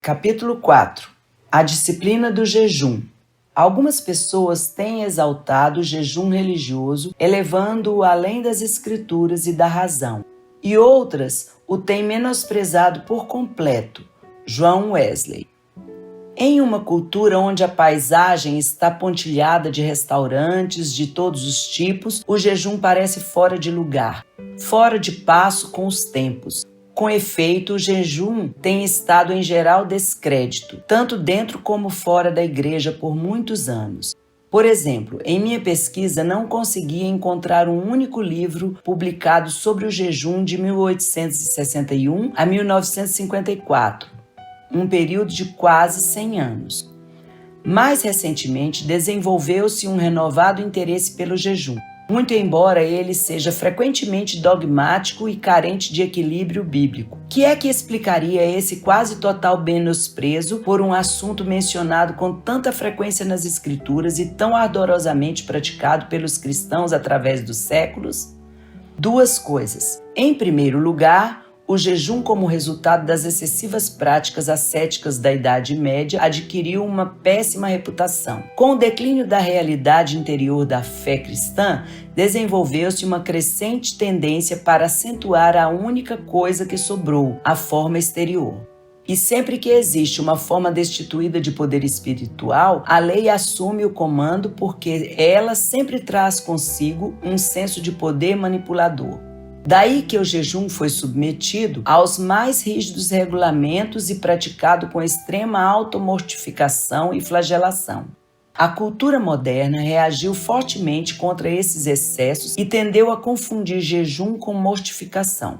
Capítulo 4. A disciplina do jejum. Algumas pessoas têm exaltado o jejum religioso, elevando-o além das escrituras e da razão, e outras o têm menosprezado por completo. John Wesley. Em uma cultura onde a paisagem está pontilhada de restaurantes de todos os tipos, o jejum parece fora de lugar, fora de passo com os tempos. Com efeito, o jejum tem estado em geral descrédito, tanto dentro como fora da igreja por muitos anos. Por exemplo, em minha pesquisa não consegui encontrar um único livro publicado sobre o jejum de 1861 a 1954, um período de quase 100 anos. Mais recentemente, desenvolveu-se um renovado interesse pelo jejum, muito embora ele seja frequentemente dogmático e carente de equilíbrio bíblico. O que é que explicaria esse quase total menosprezo por um assunto mencionado com tanta frequência nas Escrituras e tão ardorosamente praticado pelos cristãos através dos séculos? Duas coisas. Em primeiro lugar, o jejum, como resultado das excessivas práticas ascéticas da Idade Média, adquiriu uma péssima reputação. Com o declínio da realidade interior da fé cristã, desenvolveu-se uma crescente tendência para acentuar a única coisa que sobrou, a forma exterior. E sempre que existe uma forma destituída de poder espiritual, a lei assume o comando porque ela sempre traz consigo um senso de poder manipulador. Daí que o jejum foi submetido aos mais rígidos regulamentos e praticado com extrema automortificação e flagelação. A cultura moderna reagiu fortemente contra esses excessos e tendeu a confundir jejum com mortificação.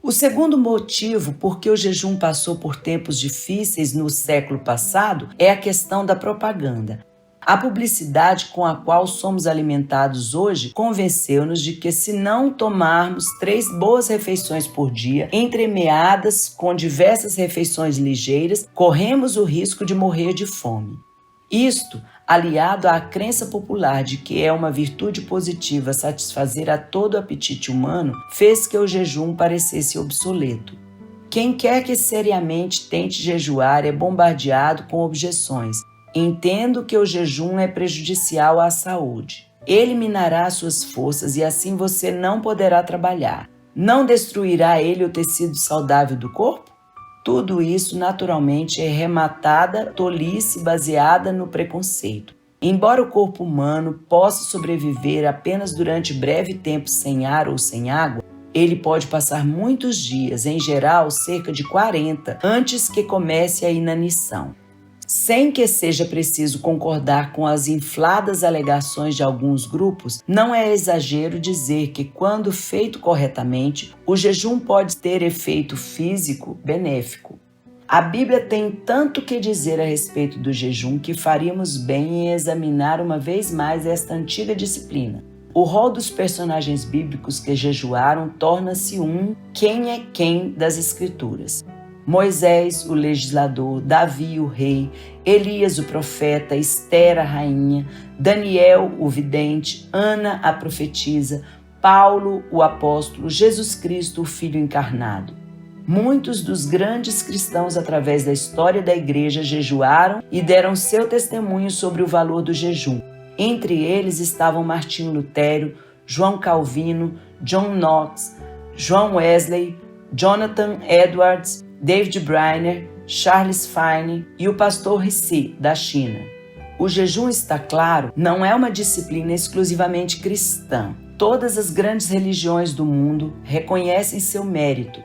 O segundo motivo por que o jejum passou por tempos difíceis no século passado é a questão da propaganda. A publicidade com a qual somos alimentados hoje convenceu-nos de que se não tomarmos 3 boas refeições por dia, entremeadas com diversas refeições ligeiras, corremos o risco de morrer de fome. Isto, aliado à crença popular de que é uma virtude positiva satisfazer a todo o apetite humano, fez que o jejum parecesse obsoleto. Quem quer que seriamente tente jejuar é bombardeado com objeções. Entendo que o jejum é prejudicial à saúde. Eliminará suas forças e assim você não poderá trabalhar. Não destruirá ele o tecido saudável do corpo? Tudo isso, naturalmente, é rematada tolice baseada no preconceito. Embora o corpo humano possa sobreviver apenas durante breve tempo sem ar ou sem água, ele pode passar muitos dias, em geral cerca de 40, antes que comece a inanição. Sem que seja preciso concordar com as infladas alegações de alguns grupos, não é exagero dizer que, quando feito corretamente, o jejum pode ter efeito físico benéfico. A Bíblia tem tanto que dizer a respeito do jejum que faríamos bem em examinar uma vez mais esta antiga disciplina. O rol dos personagens bíblicos que jejuaram torna-se quem é quem das Escrituras. Moisés, o legislador, Davi, o rei, Elias, o profeta, Esther, a rainha, Daniel, o vidente, Ana, a profetisa, Paulo, o apóstolo, Jesus Cristo, o Filho encarnado. Muitos dos grandes cristãos através da história da igreja jejuaram e deram seu testemunho sobre o valor do jejum. Entre eles estavam Martinho Lutero, João Calvino, John Knox, John Wesley, Jonathan Edwards, David Brainerd, Charles Finney e o pastor Ricci, da China. O jejum, está claro, não é uma disciplina exclusivamente cristã. Todas as grandes religiões do mundo reconhecem seu mérito.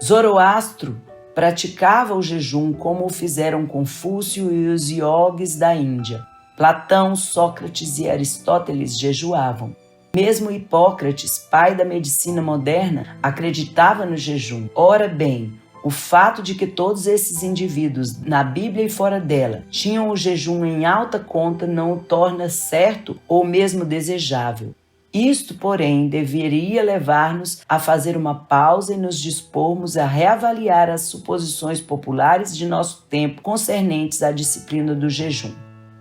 Zoroastro praticava o jejum como o fizeram Confúcio e os iogues da Índia. Platão, Sócrates e Aristóteles jejuavam. Mesmo Hipócrates, pai da medicina moderna, acreditava no jejum. Ora bem, o fato de que todos esses indivíduos, na Bíblia e fora dela, tinham o jejum em alta conta não o torna certo ou mesmo desejável. Isto, porém, deveria levar-nos a fazer uma pausa e nos dispormos a reavaliar as suposições populares de nosso tempo concernentes à disciplina do jejum.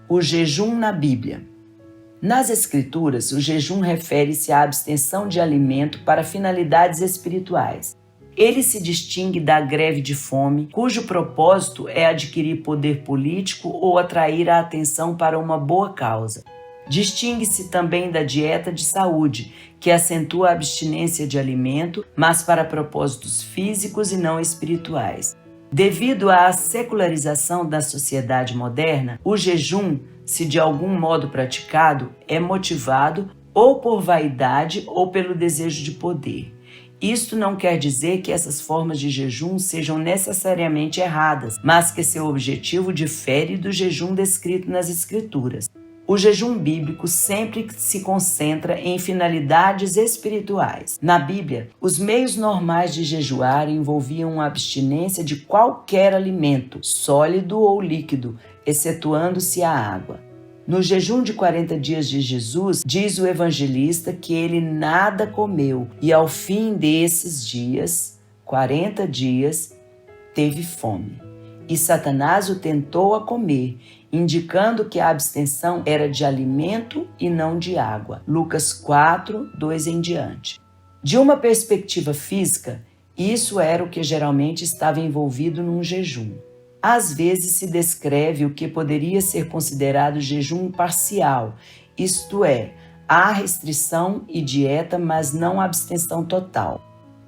O jejum na Bíblia. Nas Escrituras, o jejum refere-se à abstenção de alimento para finalidades espirituais. Ele se distingue da greve de fome, cujo propósito é adquirir poder político ou atrair a atenção para uma boa causa. Distingue-se também da dieta de saúde, que acentua a abstinência de alimento, mas para propósitos físicos e não espirituais. Devido à secularização da sociedade moderna, o jejum, se de algum modo praticado, é motivado ou por vaidade ou pelo desejo de poder. Isto não quer dizer que essas formas de jejum sejam necessariamente erradas, mas que seu objetivo difere do jejum descrito nas Escrituras. O jejum bíblico sempre se concentra em finalidades espirituais. Na Bíblia, os meios normais de jejuar envolviam a abstinência de qualquer alimento, sólido ou líquido, excetuando-se a água. No jejum de 40 dias de Jesus, diz o evangelista que ele nada comeu e ao fim desses dias, 40 dias, teve fome. E Satanás o tentou a comer, indicando que a abstenção era de alimento e não de água. Lucas 4, 2 em diante. De uma perspectiva física, isso era o que geralmente estava envolvido num jejum. Às vezes se descreve o que poderia ser considerado jejum parcial, isto é, há restrição e dieta, mas não abstenção total.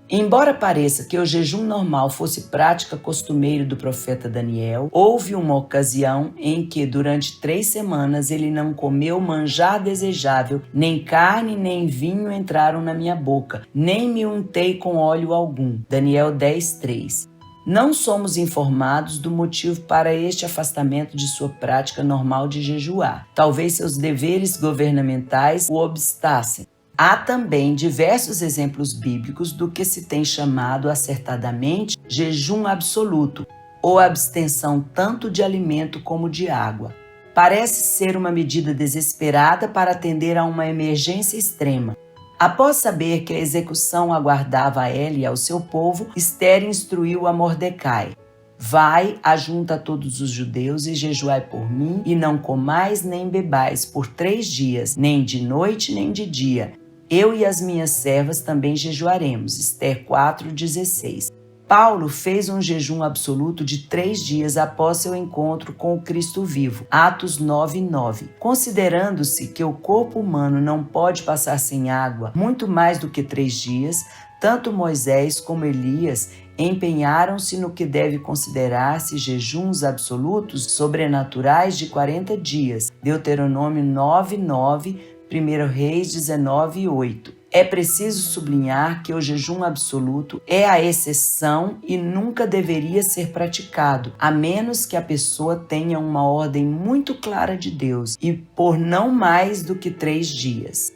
Embora pareça que o jejum normal fosse prática costumeira do profeta Daniel, houve uma ocasião em que durante 3 semanas ele não comeu manjar desejável, nem carne nem vinho entraram na minha boca, nem me untei com óleo algum. Daniel 10:3. Não somos informados do motivo para este afastamento de sua prática normal de jejuar. Talvez seus deveres governamentais o obstassem. Há também diversos exemplos bíblicos do que se tem chamado acertadamente jejum absoluto, ou abstenção tanto de alimento como de água. Parece ser uma medida desesperada para atender a uma emergência extrema. Após saber que a execução aguardava a ela e ao seu povo, Ester instruiu a Mordecai: Vai, ajunta todos os judeus e jejuai por mim, e não comais nem bebais por 3 dias, nem de noite nem de dia. Eu e as minhas servas também jejuaremos. Ester 4:16. Paulo fez um jejum absoluto de 3 dias após seu encontro com o Cristo vivo. Atos 9:9. Considerando-se que o corpo humano não pode passar sem água muito mais do que 3 dias, tanto Moisés como Elias empenharam-se no que deve considerar-se jejuns absolutos sobrenaturais de 40 dias. Deuteronômio 9:9, 1 Reis 19:8. É preciso sublinhar que o jejum absoluto é a exceção e nunca deveria ser praticado, a menos que a pessoa tenha uma ordem muito clara de Deus e por não mais do que 3 dias.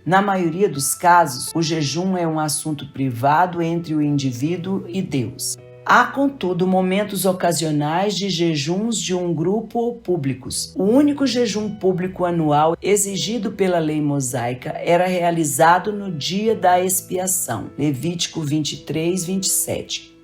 Na maioria dos casos, o jejum é um assunto privado entre o indivíduo e Deus. Há, contudo, momentos ocasionais de jejuns de um grupo ou públicos. O único jejum público anual exigido pela lei mosaica era realizado no dia da expiação, Levítico 23:27.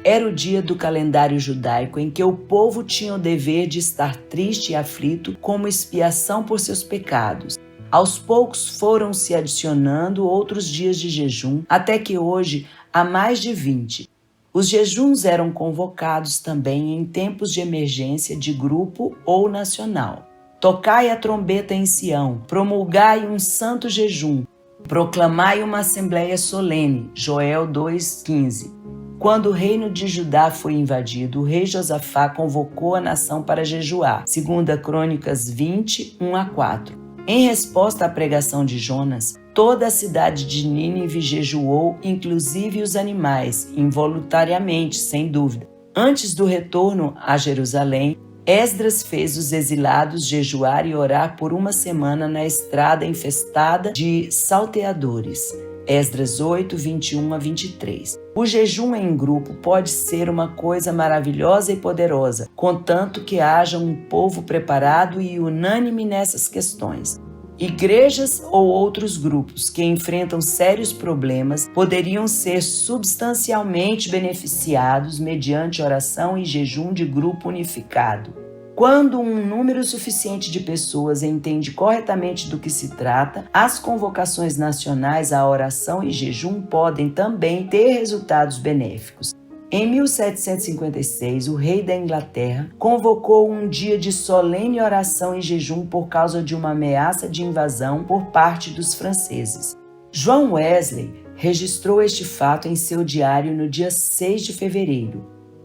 Era o dia do calendário judaico em que o povo tinha o dever de estar triste e aflito como expiação por seus pecados. Aos poucos foram se adicionando outros dias de jejum, até que hoje há mais de 20. Os jejuns eram convocados também em tempos de emergência de grupo ou nacional. Tocai a trombeta em Sião, promulgai um santo jejum, proclamai uma assembleia solene. Joel 2:15. Quando o reino de Judá foi invadido, o rei Josafá convocou a nação para jejuar. 2 Crônicas 20:1-4. Em resposta à pregação de Jonas, toda a cidade de Nínive jejuou, inclusive os animais, involuntariamente, sem dúvida. Antes do retorno a Jerusalém, Esdras fez os exilados jejuar e orar por 1 semana na estrada infestada de salteadores. Esdras 8:21-23. O jejum em grupo pode ser uma coisa maravilhosa e poderosa, contanto que haja um povo preparado e unânime nessas questões. Igrejas ou outros grupos que enfrentam sérios problemas poderiam ser substancialmente beneficiados mediante oração e jejum de grupo unificado. Quando um número suficiente de pessoas entende corretamente do que se trata, as convocações nacionais à oração e jejum podem também ter resultados benéficos. Em 1756, o rei da Inglaterra convocou um dia de solene oração e jejum por causa de uma ameaça de invasão por parte dos franceses. John Wesley registrou este fato em seu diário no dia 6 de fevereiro.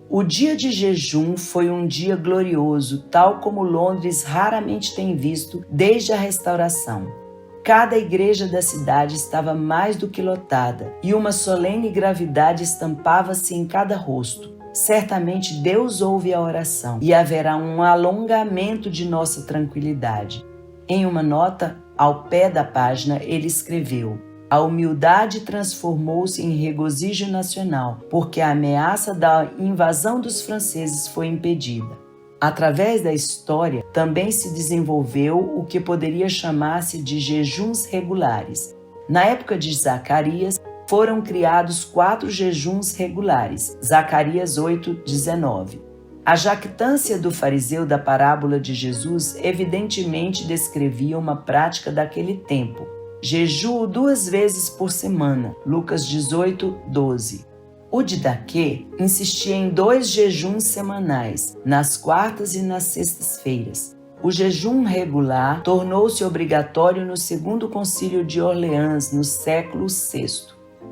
O dia de jejum foi um dia glorioso, tal como Londres raramente tem visto desde a restauração. Cada igreja da cidade estava mais do que lotada e uma solene gravidade estampava-se em cada rosto. Certamente Deus ouve a oração e haverá um alongamento de nossa tranquilidade. Em uma nota ao pé da página, ele escreveu: a humildade transformou-se em regozijo nacional, porque a ameaça da invasão dos franceses foi impedida. Através da história, também se desenvolveu o que poderia chamar-se de jejuns regulares. Na época de Zacarias, foram criados 4 jejuns regulares, Zacarias 8:19. A jactância do fariseu da parábola de Jesus evidentemente descrevia uma prática daquele tempo. Jejuo 2 vezes por semana, Lucas 18:12. O Didaquê insistia em 2 jejuns semanais, nas quartas e nas sextas-feiras. O jejum regular tornou-se obrigatório no Segundo Concílio de Orleans, no século VI.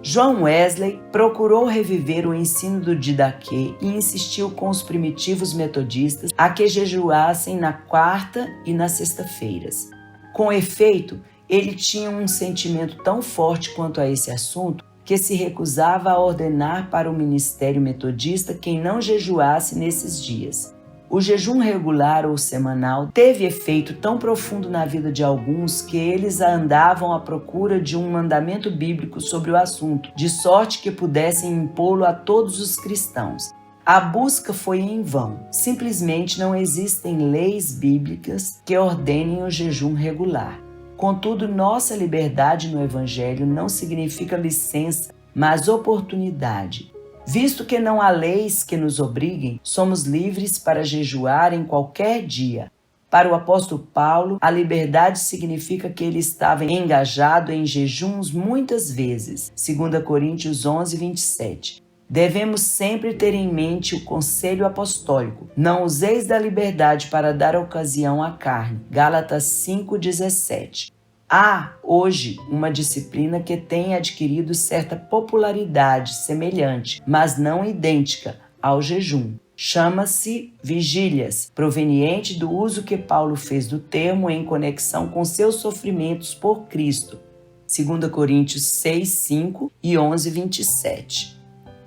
John Wesley procurou reviver o ensino do Didaquê e insistiu com os primitivos metodistas a que jejuassem na quarta e nas sextas-feiras. Com efeito, ele tinha um sentimento tão forte quanto a esse assunto que se recusava a ordenar para o ministério metodista quem não jejuasse nesses dias. O jejum regular ou semanal teve efeito tão profundo na vida de alguns que eles andavam à procura de um mandamento bíblico sobre o assunto, de sorte que pudessem impô-lo a todos os cristãos. A busca foi em vão. Simplesmente não existem leis bíblicas que ordenem o jejum regular. Contudo, nossa liberdade no Evangelho não significa licença, mas oportunidade. Visto que não há leis que nos obriguem, somos livres para jejuar em qualquer dia. Para o apóstolo Paulo, a liberdade significa que ele estava engajado em jejuns muitas vezes, 2 Coríntios 11:27. Devemos sempre ter em mente o conselho apostólico: não useis da liberdade para dar ocasião à carne. Gálatas 5:17. Há, hoje, uma disciplina que tem adquirido certa popularidade semelhante, mas não idêntica, ao jejum. Chama-se vigílias, proveniente do uso que Paulo fez do termo em conexão com seus sofrimentos por Cristo. 2 Coríntios 6:5 e 11:27.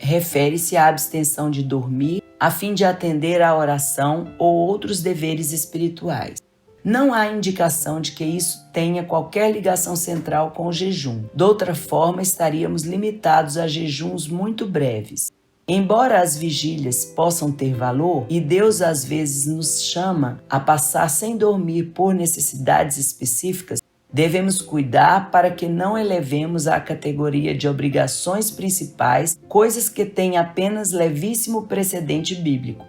Refere-se à abstenção de dormir a fim de atender à oração ou outros deveres espirituais. Não há indicação de que isso tenha qualquer ligação central com o jejum. De outra forma, estaríamos limitados a jejuns muito breves. Embora as vigílias possam ter valor, e Deus às vezes nos chama a passar sem dormir por necessidades específicas, devemos cuidar para que não elevemos à categoria de obrigações principais coisas que têm apenas levíssimo precedente bíblico.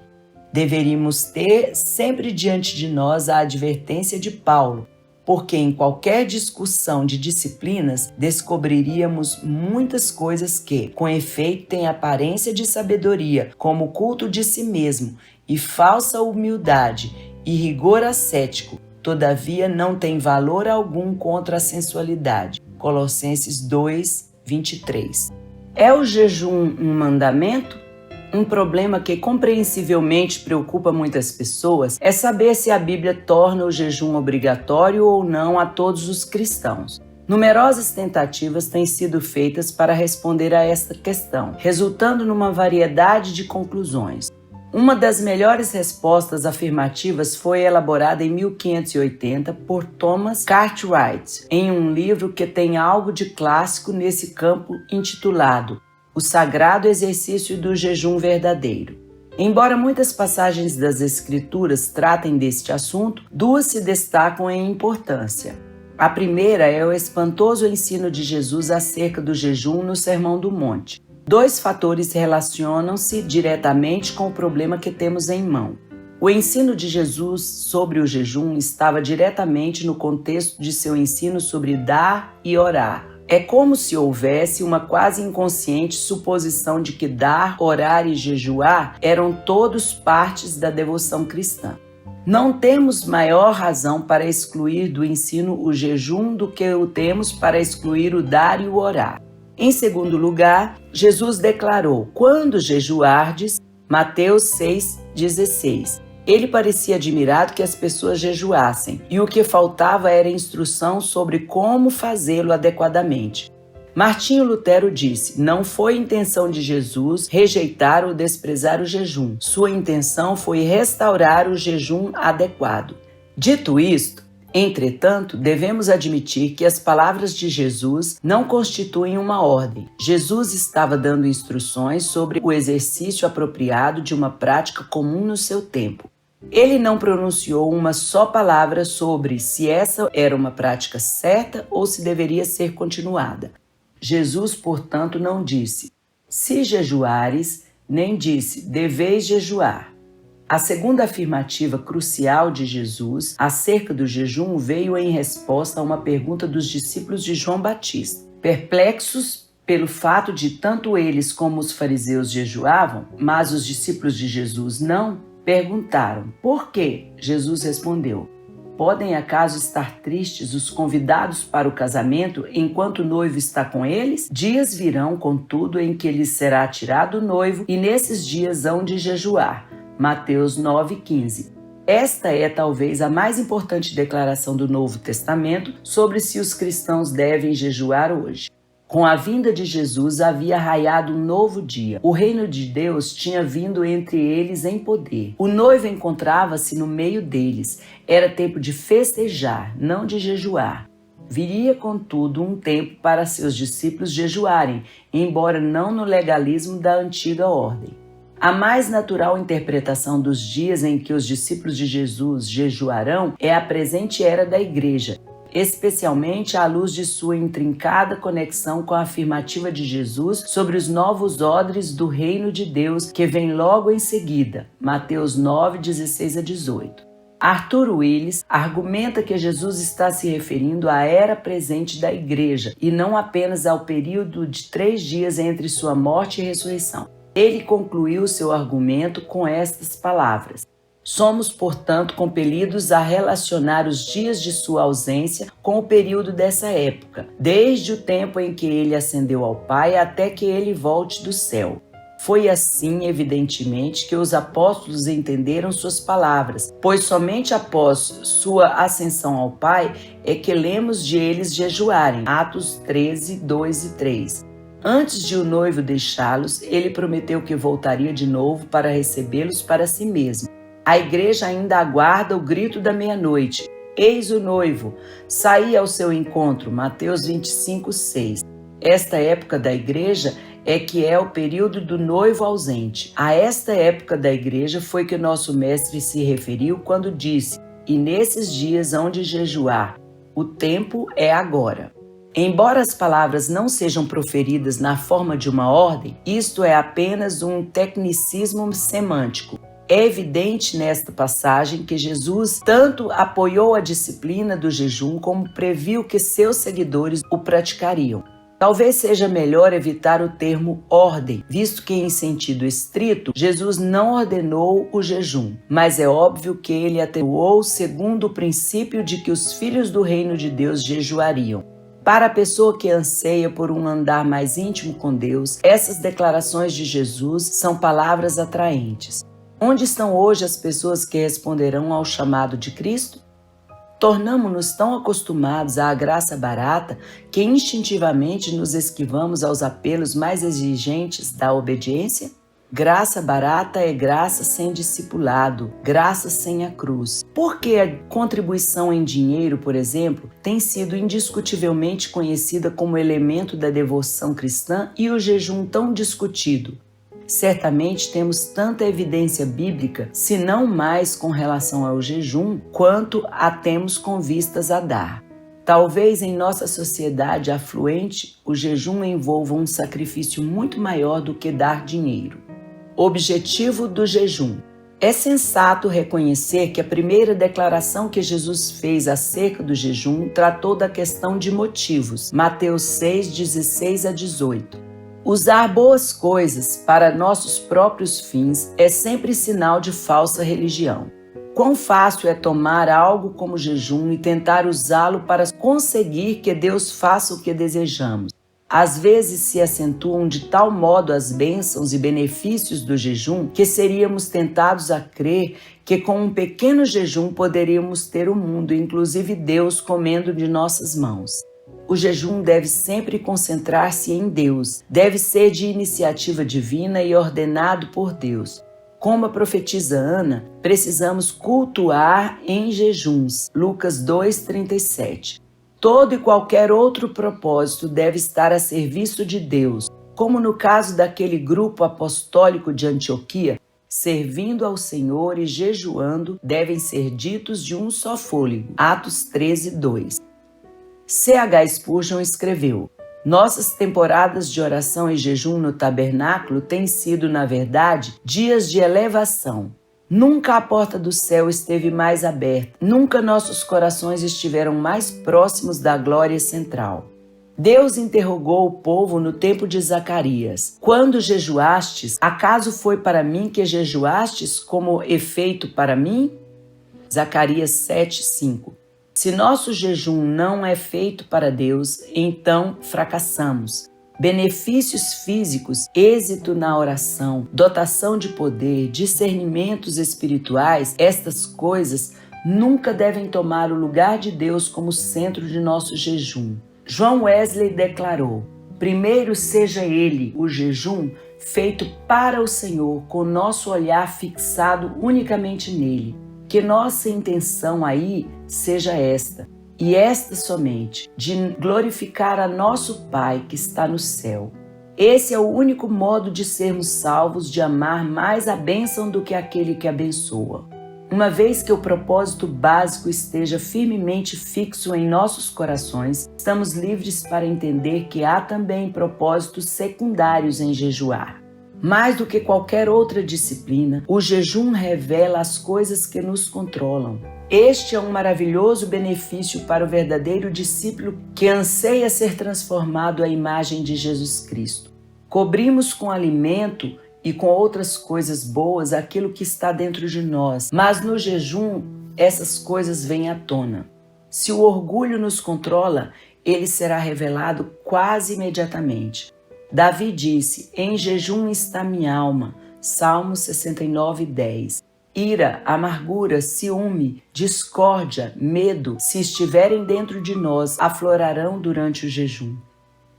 Deveríamos ter sempre diante de nós a advertência de Paulo, porque em qualquer discussão de disciplinas descobriríamos muitas coisas que, com efeito, têm aparência de sabedoria, como o culto de si mesmo, e falsa humildade, e rigor ascético, todavia não tem valor algum contra a sensualidade. Colossenses 2:23. É o jejum um mandamento? Um problema que compreensivelmente preocupa muitas pessoas é saber se a Bíblia torna o jejum obrigatório ou não a todos os cristãos. Numerosas tentativas têm sido feitas para responder a esta questão, resultando numa variedade de conclusões. Uma das melhores respostas afirmativas foi elaborada em 1580 por Thomas Cartwright, em um livro que tem algo de clássico nesse campo intitulado O Sagrado Exercício do Jejum Verdadeiro. Embora muitas passagens das Escrituras tratem deste assunto, duas se destacam em importância. A primeira é o espantoso ensino de Jesus acerca do jejum no Sermão do Monte. Dois fatores relacionam-se diretamente com o problema que temos em mão. O ensino de Jesus sobre o jejum estava diretamente no contexto de seu ensino sobre dar e orar. É como se houvesse uma quase inconsciente suposição de que dar, orar e jejuar eram todos partes da devoção cristã. Não temos maior razão para excluir do ensino o jejum do que o temos para excluir o dar e o orar. Em segundo lugar, Jesus declarou: quando jejuardes, Mateus 6,16. Ele parecia admirado que as pessoas jejuassem, e o que faltava era instrução sobre como fazê-lo adequadamente. Martinho Lutero disse: não foi intenção de Jesus rejeitar ou desprezar o jejum. Sua intenção foi restaurar o jejum adequado. Dito isto, entretanto, devemos admitir que as palavras de Jesus não constituem uma ordem. Jesus estava dando instruções sobre o exercício apropriado de uma prática comum no seu tempo. Ele não pronunciou uma só palavra sobre se essa era uma prática certa ou se deveria ser continuada. Jesus, portanto, não disse: se jejuares, nem disse: deveis jejuar. A segunda afirmativa crucial de Jesus acerca do jejum veio em resposta a uma pergunta dos discípulos de João Batista. Perplexos pelo fato de tanto eles como os fariseus jejuavam, mas os discípulos de Jesus não, perguntaram: por quê? Jesus respondeu: podem acaso estar tristes os convidados para o casamento enquanto o noivo está com eles? Dias virão, contudo, em que lhes será tirado o noivo, e nesses dias hão de jejuar. Mateus 9,15. Esta é talvez a mais importante declaração do Novo Testamento sobre se os cristãos devem jejuar hoje. Com a vinda de Jesus havia raiado um novo dia. O reino de Deus tinha vindo entre eles em poder. O noivo encontrava-se no meio deles. Era tempo de festejar, não de jejuar. Viria, contudo, um tempo para seus discípulos jejuarem, embora não no legalismo da antiga ordem. A mais natural interpretação dos dias em que os discípulos de Jesus jejuarão é a presente era da igreja, especialmente à luz de sua intrincada conexão com a afirmativa de Jesus sobre os novos odres do reino de Deus que vem logo em seguida, Mateus 9:16-18. Arthur Willis argumenta que Jesus está se referindo à era presente da igreja e não apenas ao período de 3 dias entre sua morte e ressurreição. Ele concluiu seu argumento com estas palavras: somos, portanto, compelidos a relacionar os dias de sua ausência com o período dessa época, desde o tempo em que ele ascendeu ao Pai até que ele volte do céu. Foi assim, evidentemente, que os apóstolos entenderam suas palavras, pois somente após sua ascensão ao Pai é que lemos de eles jejuarem. Atos 13, 2 e 3. Antes de o noivo deixá-los, ele prometeu que voltaria de novo para recebê-los para si mesmo. A igreja ainda aguarda o grito da meia-noite. Eis o noivo, saí ao seu encontro. Mateus 25, 6. Esta época da igreja é o período do noivo ausente. A esta época da igreja foi que nosso mestre se referiu quando disse: e nesses dias hão de jejuar. O tempo é agora. Embora as palavras não sejam proferidas na forma de uma ordem, isto é apenas um tecnicismo semântico. É evidente nesta passagem que Jesus tanto apoiou a disciplina do jejum como previu que seus seguidores o praticariam. Talvez seja melhor evitar o termo ordem, visto que, em sentido estrito, Jesus não ordenou o jejum, mas é óbvio que ele atuou segundo o princípio de que os filhos do reino de Deus jejuariam. Para a pessoa que anseia por um andar mais íntimo com Deus, essas declarações de Jesus são palavras atraentes. Onde estão hoje as pessoas que responderão ao chamado de Cristo? Tornamo-nos tão acostumados à graça barata que instintivamente nos esquivamos aos apelos mais exigentes da obediência? Graça barata é graça sem discipulado, graça sem a cruz. Porque a contribuição em dinheiro, por exemplo, tem sido indiscutivelmente conhecida como elemento da devoção cristã e o jejum tão discutido? Certamente temos tanta evidência bíblica, se não mais com relação ao jejum, quanto a temos com vistas a dar. Talvez em nossa sociedade afluente, o jejum envolva um sacrifício muito maior do que dar dinheiro. Objetivo do jejum. É sensato reconhecer que a primeira declaração que Jesus fez acerca do jejum tratou da questão de motivos. Mateus 6, 16 a 18. Usar boas coisas para nossos próprios fins é sempre sinal de falsa religião. Quão fácil é tomar algo como jejum e tentar usá-lo para conseguir que Deus faça o que desejamos. Às vezes se acentuam de tal modo as bênçãos e benefícios do jejum que seríamos tentados a crer que com um pequeno jejum poderíamos ter o mundo, inclusive Deus, comendo de nossas mãos. O jejum deve sempre concentrar-se em Deus, deve ser de iniciativa divina e ordenado por Deus. Como a profetisa Ana, precisamos cultuar em jejuns. Lucas 2:37. Todo e qualquer outro propósito deve estar a serviço de Deus, como no caso daquele grupo apostólico de Antioquia, servindo ao Senhor e jejuando devem ser ditos de um só fôlego. Atos 13:2. C.H. Spurgeon escreveu: nossas temporadas de oração e jejum no tabernáculo têm sido, na verdade, dias de elevação. Nunca a porta do céu esteve mais aberta, nunca nossos corações estiveram mais próximos da glória central. Deus interrogou o povo no tempo de Zacarias: quando jejuastes, acaso foi para mim que jejuastes como efeito para mim? Zacarias 7:5. Se nosso jejum não é feito para Deus, então fracassamos. Benefícios físicos, êxito na oração, dotação de poder, discernimentos espirituais, estas coisas nunca devem tomar o lugar de Deus como centro de nosso jejum. John Wesley declarou: primeiro seja ele, o jejum, feito para o Senhor, com nosso olhar fixado unicamente nele. Que nossa intenção aí seja esta, e esta somente, de glorificar a nosso Pai que está no céu. Esse é o único modo de sermos salvos, de amar mais a bênção do que aquele que abençoa. Uma vez que o propósito básico esteja firmemente fixo em nossos corações, estamos livres para entender que há também propósitos secundários em jejuar. Mais do que qualquer outra disciplina, o jejum revela as coisas que nos controlam. Este é um maravilhoso benefício para o verdadeiro discípulo que anseia ser transformado à imagem de Jesus Cristo. Cobrimos com alimento e com outras coisas boas aquilo que está dentro de nós, mas no jejum essas coisas vêm à tona. Se o orgulho nos controla, ele será revelado quase imediatamente. Davi disse: em jejum está minha alma. Salmo 69:10. Ira, amargura, ciúme, discórdia, medo, se estiverem dentro de nós, aflorarão durante o jejum.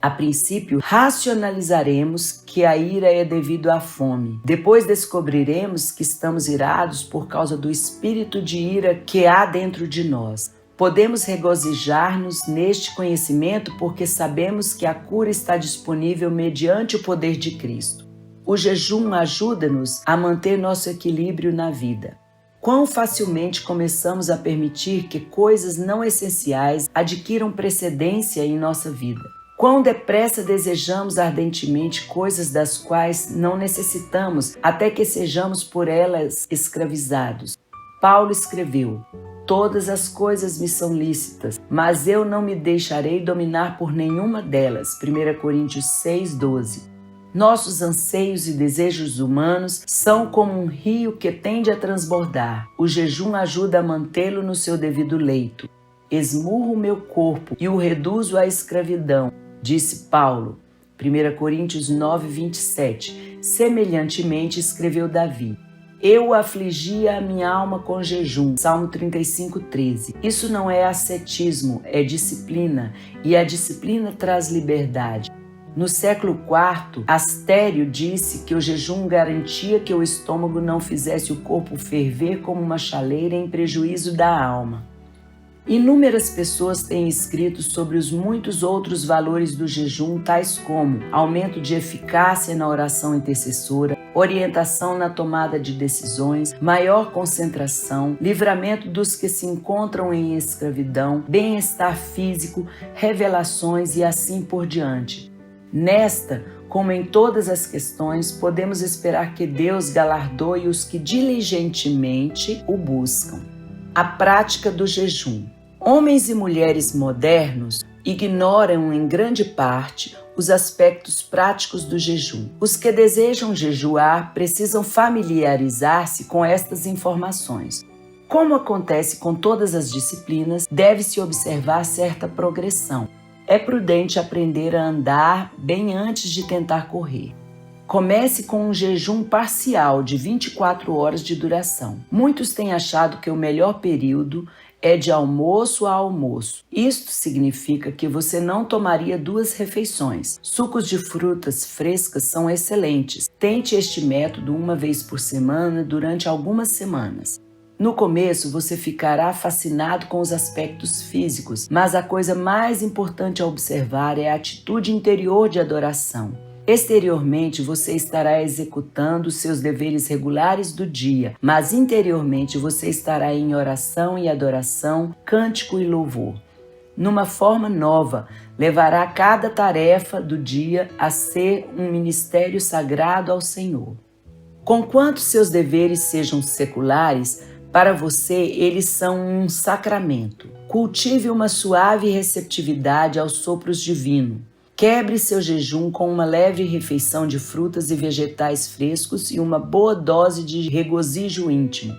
A princípio, racionalizaremos que a ira é devido à fome. Depois descobriremos que estamos irados por causa do espírito de ira que há dentro de nós. Podemos regozijar-nos neste conhecimento porque sabemos que a cura está disponível mediante o poder de Cristo. O jejum ajuda-nos a manter nosso equilíbrio na vida. Quão facilmente começamos a permitir que coisas não essenciais adquiram precedência em nossa vida. Quão depressa desejamos ardentemente coisas das quais não necessitamos até que sejamos por elas escravizados. Paulo escreveu: todas as coisas me são lícitas, mas eu não me deixarei dominar por nenhuma delas. 1 Coríntios 6:12. Nossos anseios e desejos humanos são como um rio que tende a transbordar. O jejum ajuda a mantê-lo no seu devido leito. Esmurro o meu corpo e o reduzo à escravidão, disse Paulo. 1 Coríntios 9:27. Semelhantemente escreveu Davi: eu afligia a minha alma com jejum. Salmo 35:13. Isso não é ascetismo, é disciplina, e a disciplina traz liberdade. No século IV, Astério disse que o jejum garantia que o estômago não fizesse o corpo ferver como uma chaleira em prejuízo da alma. Inúmeras pessoas têm escrito sobre os muitos outros valores do jejum, tais como aumento de eficácia na oração intercessora, orientação na tomada de decisões, maior concentração, livramento dos que se encontram em escravidão, bem-estar físico, revelações e assim por diante. Nesta, como em todas as questões, podemos esperar que Deus galardoe os que diligentemente o buscam. A prática do jejum. Homens e mulheres modernos ignoram em grande parte os aspectos práticos do jejum. Os que desejam jejuar precisam familiarizar-se com estas informações. Como acontece com todas as disciplinas, deve-se observar certa progressão. É prudente aprender a andar bem antes de tentar correr. Comece com um jejum parcial de 24 horas de duração. Muitos têm achado que o melhor período é de almoço a almoço. Isto significa que você não tomaria 2 refeições. Sucos de frutas frescas são excelentes. Tente este método uma vez por semana durante algumas semanas. No começo, você ficará fascinado com os aspectos físicos, mas a coisa mais importante a observar é a atitude interior de adoração. Exteriormente, você estará executando seus deveres regulares do dia, mas interiormente você estará em oração e adoração, cântico e louvor. Numa forma nova, levará cada tarefa do dia a ser um ministério sagrado ao Senhor. Conquanto seus deveres sejam seculares, para você eles são um sacramento. Cultive uma suave receptividade aos sopros divinos. Quebre seu jejum com uma leve refeição de frutas e vegetais frescos e uma boa dose de regozijo íntimo.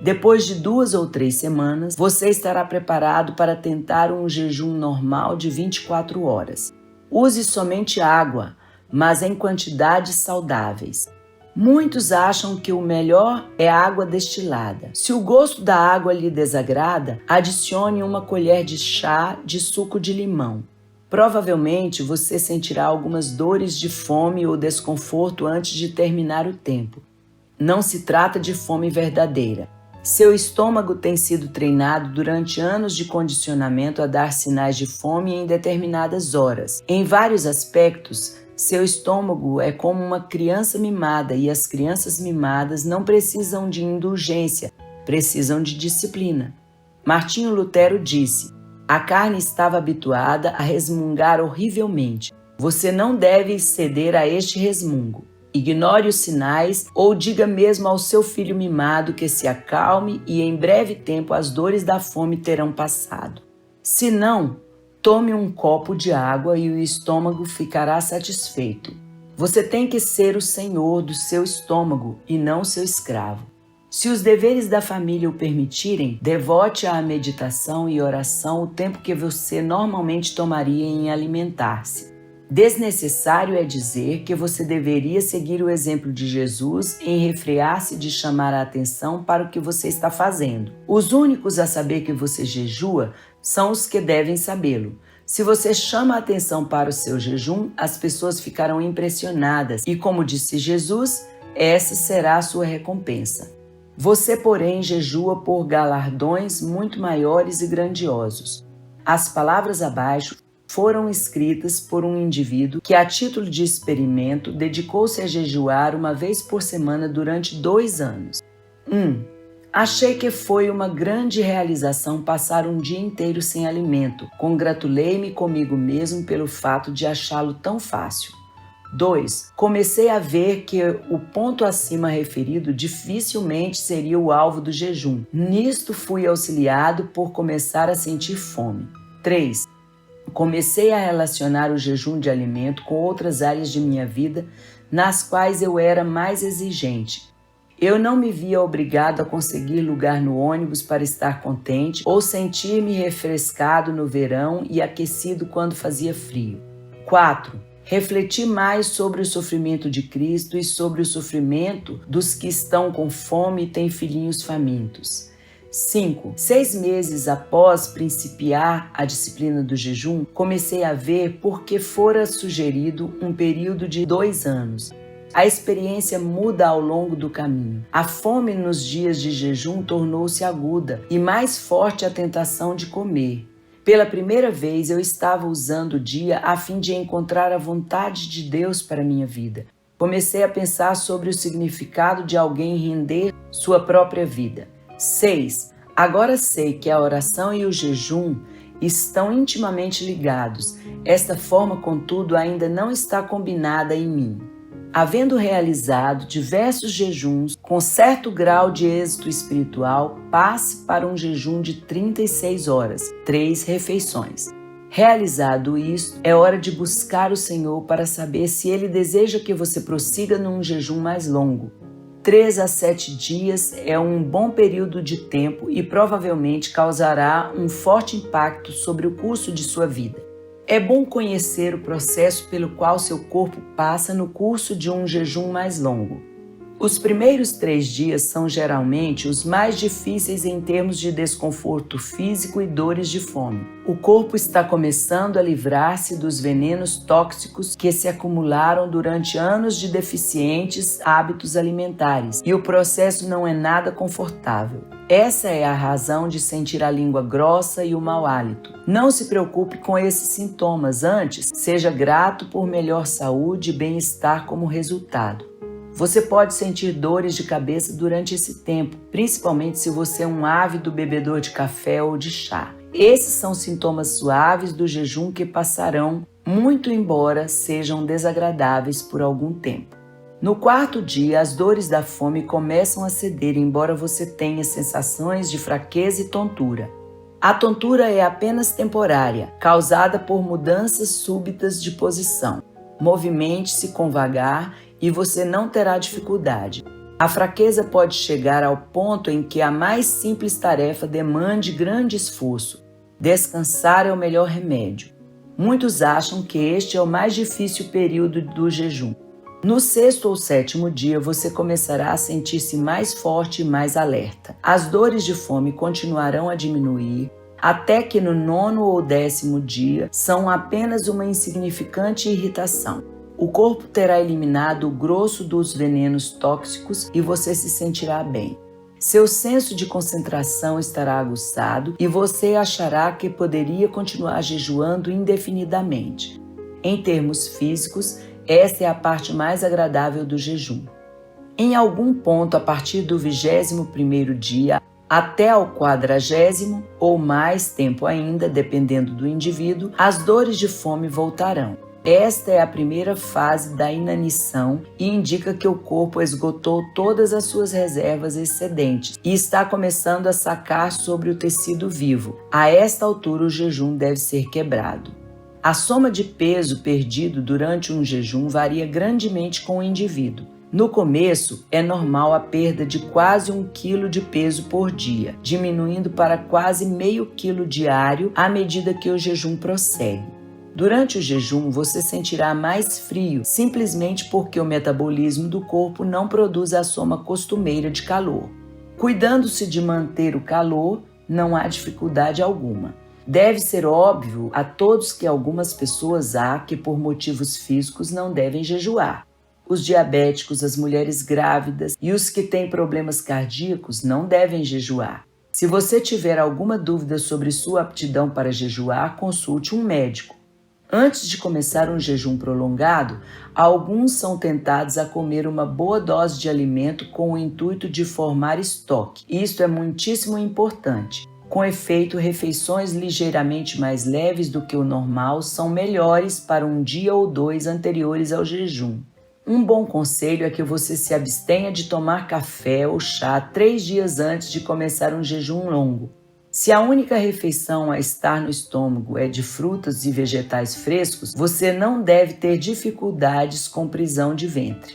Depois de 2 ou 3 semanas, você estará preparado para tentar um jejum normal de 24 horas. Use somente água, mas em quantidades saudáveis. Muitos acham que o melhor é água destilada. Se o gosto da água lhe desagrada, adicione uma colher de chá de suco de limão. Provavelmente você sentirá algumas dores de fome ou desconforto antes de terminar o tempo. Não se trata de fome verdadeira. Seu estômago tem sido treinado durante anos de condicionamento a dar sinais de fome em determinadas horas. Em vários aspectos, seu estômago é como uma criança mimada e as crianças mimadas não precisam de indulgência, precisam de disciplina. Martinho Lutero disse: a carne estava habituada a resmungar horrivelmente. Você não deve ceder a este resmungo. Ignore os sinais ou diga mesmo ao seu filho mimado que se acalme e em breve tempo as dores da fome terão passado. Se não, tome um copo de água e o estômago ficará satisfeito. Você tem que ser o senhor do seu estômago e não seu escravo. Se os deveres da família o permitirem, devote à meditação e oração o tempo que você normalmente tomaria em alimentar-se. Desnecessário é dizer que você deveria seguir o exemplo de Jesus em refrear-se de chamar a atenção para o que você está fazendo. Os únicos a saber que você jejua são os que devem sabê-lo. Se você chama a atenção para o seu jejum, as pessoas ficarão impressionadas e, como disse Jesus, essa será a sua recompensa. Você, porém, jejua por galardões muito maiores e grandiosos. As palavras abaixo foram escritas por um indivíduo que, a título de experimento, dedicou-se a jejuar uma vez por semana durante 2 anos. 1. Achei que foi uma grande realização passar um dia inteiro sem alimento. Congratulei-me comigo mesmo pelo fato de achá-lo tão fácil. 2. Comecei a ver que o ponto acima referido dificilmente seria o alvo do jejum. Nisto fui auxiliado por começar a sentir fome. 3. Comecei a relacionar o jejum de alimento com outras áreas de minha vida nas quais eu era mais exigente. Eu não me via obrigado a conseguir lugar no ônibus para estar contente ou sentir-me refrescado no verão e aquecido quando fazia frio. 4. Refleti mais sobre o sofrimento de Cristo e sobre o sofrimento dos que estão com fome e têm filhinhos famintos. 5. 6 meses após principiar a disciplina do jejum, comecei a ver por que fora sugerido um período de 2 anos. A experiência muda ao longo do caminho. A fome nos dias de jejum tornou-se aguda e mais forte a tentação de comer. Pela primeira vez eu estava usando o dia a fim de encontrar a vontade de Deus para minha vida. Comecei a pensar sobre o significado de alguém render sua própria vida. 6. Agora sei que a oração e o jejum estão intimamente ligados. Esta forma, contudo, ainda não está combinada em mim. Havendo realizado diversos jejuns com certo grau de êxito espiritual, passe para um jejum de 36 horas, 3 refeições. Realizado isso, é hora de buscar o Senhor para saber se Ele deseja que você prossiga num jejum mais longo. 3 a 7 dias é um bom período de tempo e provavelmente causará um forte impacto sobre o curso de sua vida. É bom conhecer o processo pelo qual seu corpo passa no curso de um jejum mais longo. Os primeiros 3 dias são geralmente os mais difíceis em termos de desconforto físico e dores de fome. O corpo está começando a livrar-se dos venenos tóxicos que se acumularam durante anos de deficientes hábitos alimentares, e o processo não é nada confortável. Essa é a razão de sentir a língua grossa e o mau hálito. Não se preocupe com esses sintomas, antes, seja grato por melhor saúde e bem-estar como resultado. Você pode sentir dores de cabeça durante esse tempo, principalmente se você é um ávido bebedor de café ou de chá. Esses são sintomas suaves do jejum que passarão, muito embora sejam desagradáveis por algum tempo. No 4º dia, as dores da fome começam a ceder, embora você tenha sensações de fraqueza e tontura. A tontura é apenas temporária, causada por mudanças súbitas de posição. Movimente-se com vagar e você não terá dificuldade. A fraqueza pode chegar ao ponto em que a mais simples tarefa demande grande esforço. Descansar é o melhor remédio. Muitos acham que este é o mais difícil período do jejum. No 6º ou 7º dia, você começará a sentir-se mais forte e mais alerta. As dores de fome continuarão a diminuir, até que no 9º ou 10º dia são apenas uma insignificante irritação. O corpo terá eliminado o grosso dos venenos tóxicos e você se sentirá bem. Seu senso de concentração estará aguçado e você achará que poderia continuar jejuando indefinidamente. Em termos físicos, essa é a parte mais agradável do jejum. Em algum ponto, a partir do 21º dia até ao 40º, ou mais tempo ainda, dependendo do indivíduo, as dores de fome voltarão. Esta é a primeira fase da inanição e indica que o corpo esgotou todas as suas reservas excedentes e está começando a sacar sobre o tecido vivo. A esta altura, o jejum deve ser quebrado. A soma de peso perdido durante um jejum varia grandemente com o indivíduo. No começo, é normal a perda de quase 1 quilo de peso por dia, diminuindo para quase meio quilo diário à medida que o jejum prossegue. Durante o jejum, você sentirá mais frio, simplesmente porque o metabolismo do corpo não produz a soma costumeira de calor. Cuidando-se de manter o calor, não há dificuldade alguma. Deve ser óbvio a todos que algumas pessoas há que, por motivos físicos, não devem jejuar. Os diabéticos, as mulheres grávidas e os que têm problemas cardíacos não devem jejuar. Se você tiver alguma dúvida sobre sua aptidão para jejuar, consulte um médico. Antes de começar um jejum prolongado, alguns são tentados a comer uma boa dose de alimento com o intuito de formar estoque. Isto é muitíssimo importante. Com efeito, refeições ligeiramente mais leves do que o normal são melhores para um dia ou 2 anteriores ao jejum. Um bom conselho é que você se abstenha de tomar café ou chá 3 dias antes de começar um jejum longo. Se a única refeição a estar no estômago é de frutas e vegetais frescos, você não deve ter dificuldades com prisão de ventre.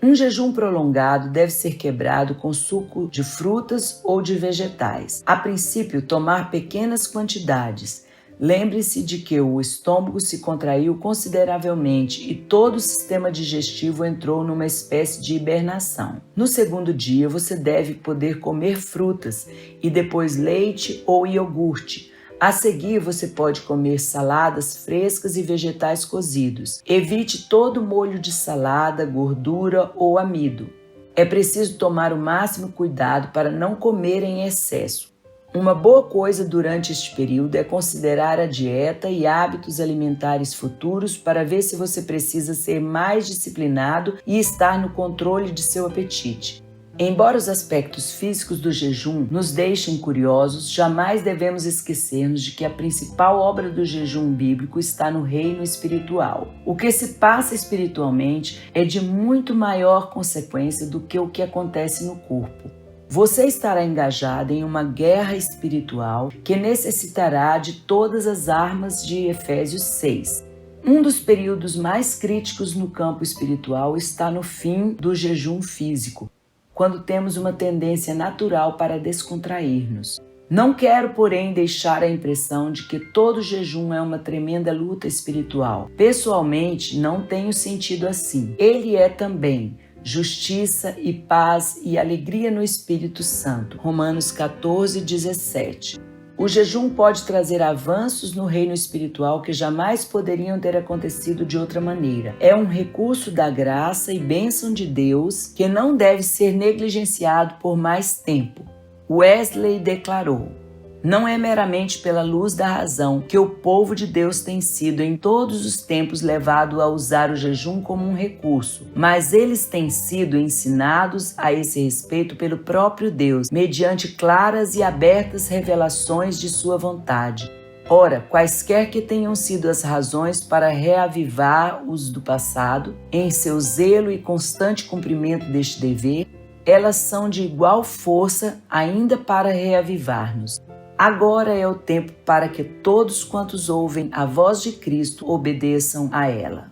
Um jejum prolongado deve ser quebrado com suco de frutas ou de vegetais. A princípio, tomar pequenas quantidades. Lembre-se de que o estômago se contraiu consideravelmente e todo o sistema digestivo entrou numa espécie de hibernação. No 2º dia, você deve poder comer frutas e depois leite ou iogurte. A seguir, você pode comer saladas frescas e vegetais cozidos. Evite todo molho de salada, gordura ou amido. É preciso tomar o máximo cuidado para não comer em excesso. Uma boa coisa durante este período é considerar a dieta e hábitos alimentares futuros para ver se você precisa ser mais disciplinado e estar no controle de seu apetite. Embora os aspectos físicos do jejum nos deixem curiosos, jamais devemos esquecermos de que a principal obra do jejum bíblico está no reino espiritual. O que se passa espiritualmente é de muito maior consequência do que o que acontece no corpo. Você estará engajado em uma guerra espiritual que necessitará de todas as armas de Efésios 6. Um dos períodos mais críticos no campo espiritual está no fim do jejum físico, quando temos uma tendência natural para descontrair-nos. Não quero, porém, deixar a impressão de que todo jejum é uma tremenda luta espiritual. Pessoalmente, não tenho sentido assim. Ele é também justiça e paz e alegria no Espírito Santo. Romanos 14:17. O jejum pode trazer avanços no reino espiritual que jamais poderiam ter acontecido de outra maneira. É um recurso da graça e bênção de Deus que não deve ser negligenciado por mais tempo. Wesley declarou: não é meramente pela luz da razão que o povo de Deus tem sido em todos os tempos levado a usar o jejum como um recurso, mas eles têm sido ensinados a esse respeito pelo próprio Deus, mediante claras e abertas revelações de sua vontade. Ora, quaisquer que tenham sido as razões para reavivar os do passado, em seu zelo e constante cumprimento deste dever, elas são de igual força ainda para reavivar-nos. Agora é o tempo para que todos quantos ouvem a voz de Cristo obedeçam a ela.